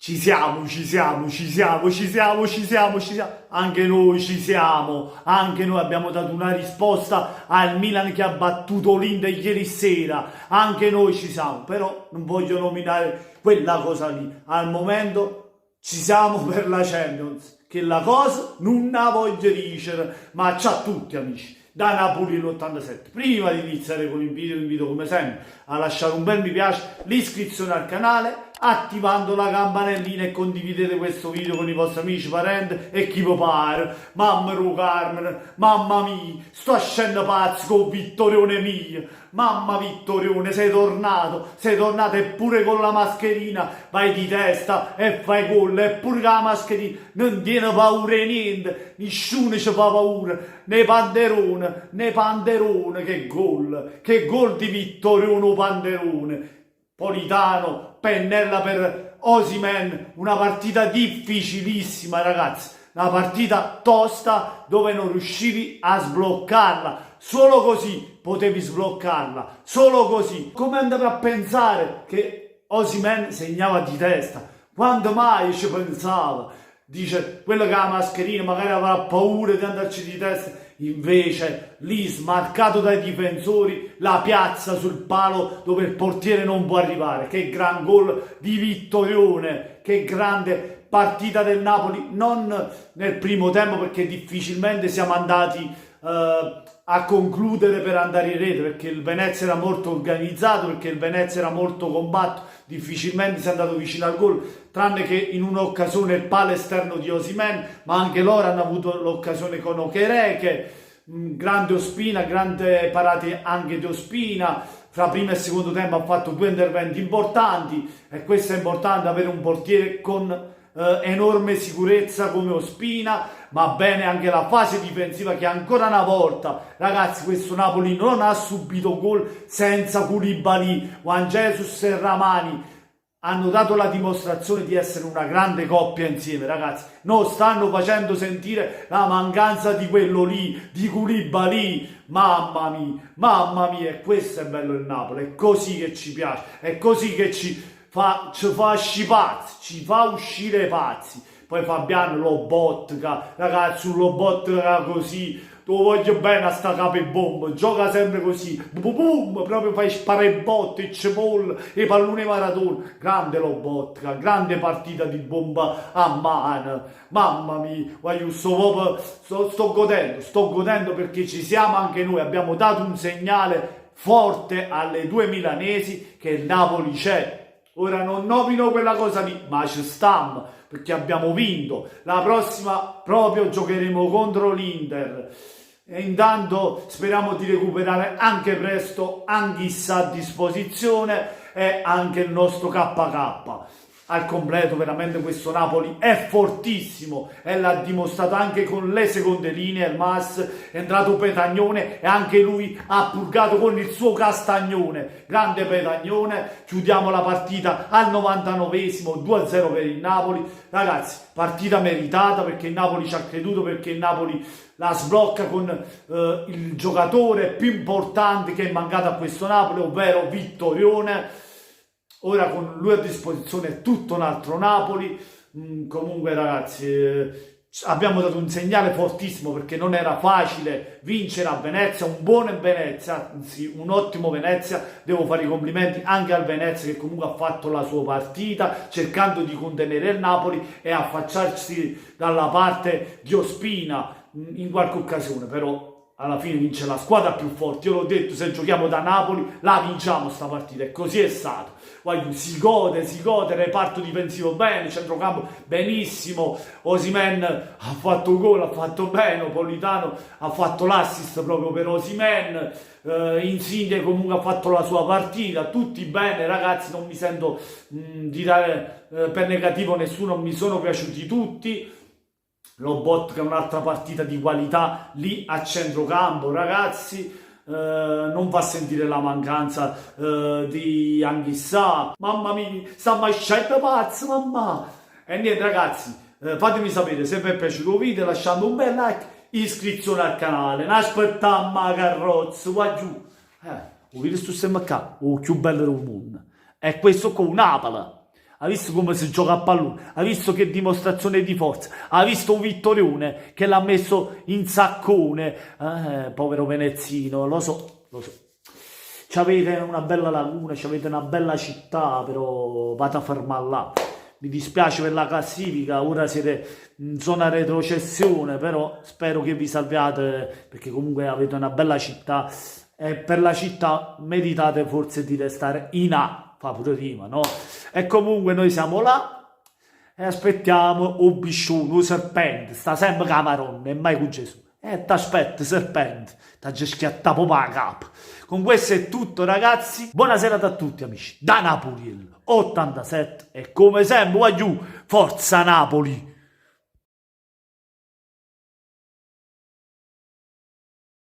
Ci siamo, ci siamo, ci siamo, ci siamo, ci siamo, ci siamo. Anche noi ci siamo. Anche noi abbiamo dato una risposta al Milan che ha battuto l'Inter ieri sera. Anche noi ci siamo. Però non voglio nominare quella cosa lì. Al momento ci siamo per la Champions. Che la cosa non la voglio dicere. Ma ciao a tutti amici. Da Napoli l'87. Prima di iniziare con il video, vi invito come sempre a lasciare un bel mi piace, l'iscrizione al canale, attivando la campanellina e condividete questo video con i vostri amici, parenti e chi vi pare. Mamma Carmen, mamma mia, sto scendendo pazzo con Vittorione mio. Mamma Vittorione, sei tornato eppure con la mascherina vai di testa e fai gol, eppure con la mascherina non tiene paura di niente, nessuno ci fa paura, né Panderone, che gol di Vittorione Panderone. Politano, pennella per Osimhen, una partita difficilissima ragazzi, una partita tosta dove non riuscivi a sbloccarla, solo così potevi sbloccarla, solo così. Come andavi a pensare che Osimhen segnava di testa? Quando mai ci pensava? Dice, quello che ha la mascherina magari avrà paura di andarci di testa, invece lì smarcato dai difensori la piazza sul palo dove il portiere non può arrivare. Che gran gol di Vittorione, che grande partita del Napoli, non nel primo tempo perché difficilmente siamo andati a concludere per andare in rete, perché il Venezia era molto organizzato, perché il Venezia era molto combatto, difficilmente si è andato vicino al gol, tranne che in un'occasione il palo esterno di Osimhen, ma anche loro hanno avuto l'occasione con Okereke, grande Ospina, grande parate anche di Ospina. Fra primo e secondo tempo ha fatto due interventi importanti e questo è importante, avere un portiere con enorme sicurezza come Ospina, ma bene anche la fase difensiva che ancora una volta, ragazzi, questo Napoli non ha subito gol senza Koulibaly. Juan Jesus e Ramani hanno dato la dimostrazione di essere una grande coppia insieme, ragazzi. Non stanno facendo sentire la mancanza di quello lì, di Koulibaly. Mamma mia, e questo è bello il Napoli, è così che ci piace, è così che ci fa uscire pazzi. Poi Fabiano Lobotka, ragazzi, un Lobotka così, lo voglio bene a sta capibomba, gioca sempre così, boom, proprio fai sparare botte, cipolle, e pallone maratona. Grande Lobotka, grande partita di bomba a mano. Mamma mia, guarda, sto godendo perché ci siamo anche noi, abbiamo dato un segnale forte alle due milanesi che il Napoli c'è. Ora non nomino quella cosa lì, ma ci stiamo, perché abbiamo vinto. La prossima proprio giocheremo contro l'Inter. E intanto speriamo di recuperare anche presto Anghissa a disposizione e anche il nostro KK. Al completo veramente questo Napoli è fortissimo e l'ha dimostrato anche con le seconde linee. Il Mas è entrato Petagnone e anche lui ha purgato con il suo Castagnone. Grande Petagnone, chiudiamo la partita al 99esimo, 2-0 per il Napoli. Ragazzi, partita meritata perché il Napoli ci ha creduto, perché il Napoli la sblocca con il giocatore più importante che è mancato a questo Napoli, ovvero Vittorione. Ora con lui a disposizione è tutto un altro Napoli. Comunque ragazzi, abbiamo dato un segnale fortissimo perché non era facile vincere a Venezia, un buon Venezia, anzi un ottimo Venezia. Devo fare i complimenti anche al Venezia che comunque ha fatto la sua partita cercando di contenere il Napoli e affacciarsi dalla parte di Ospina in qualche occasione, però alla fine vince la squadra più forte. Io l'ho detto, se giochiamo da Napoli la vinciamo sta partita e così è stato. Guarda, si gode, reparto difensivo bene, centrocampo benissimo, Osimhen ha fatto gol, ha fatto bene, Politano ha fatto l'assist proprio per Osimhen, Insigne comunque ha fatto la sua partita, tutti bene ragazzi, non mi sento di dare per negativo nessuno, mi sono piaciuti tutti. Lobotka è un'altra partita di qualità lì a centrocampo, ragazzi. Non fa sentire la mancanza di Anghissà. Mamma mia, sta mai scendo pazzo, mamma. E niente ragazzi, fatemi sapere se vi è piaciuto il video lasciando un bel like, iscrizione al canale. Non aspettiamo la carrozza, va giù. Ho visto sempre qua, più bello del mondo. E questo con Napoli. Ha visto come si gioca a pallone? Ha visto che dimostrazione di forza? Ha visto un Vittorione che l'ha messo in saccone? Povero Venezzino, lo so, lo so. C'avete una bella laguna, c'avete una bella città, però vado a fermare là. Mi dispiace per la classifica, ora siete in zona retrocessione, però spero che vi salviate perché comunque avete una bella città e per la città meritate forse di restare in A, fa pure prima, no? E comunque noi siamo là e aspettiamo un bisciuno, un serpente, sta sempre camarone e mai con Gesù. E t'aspetto, serpente, t'ha già schiattato proprio la capa. Con questo è tutto, ragazzi. Buonasera a tutti, amici. Da Napoli, 87 e come sempre, voglio, forza Napoli!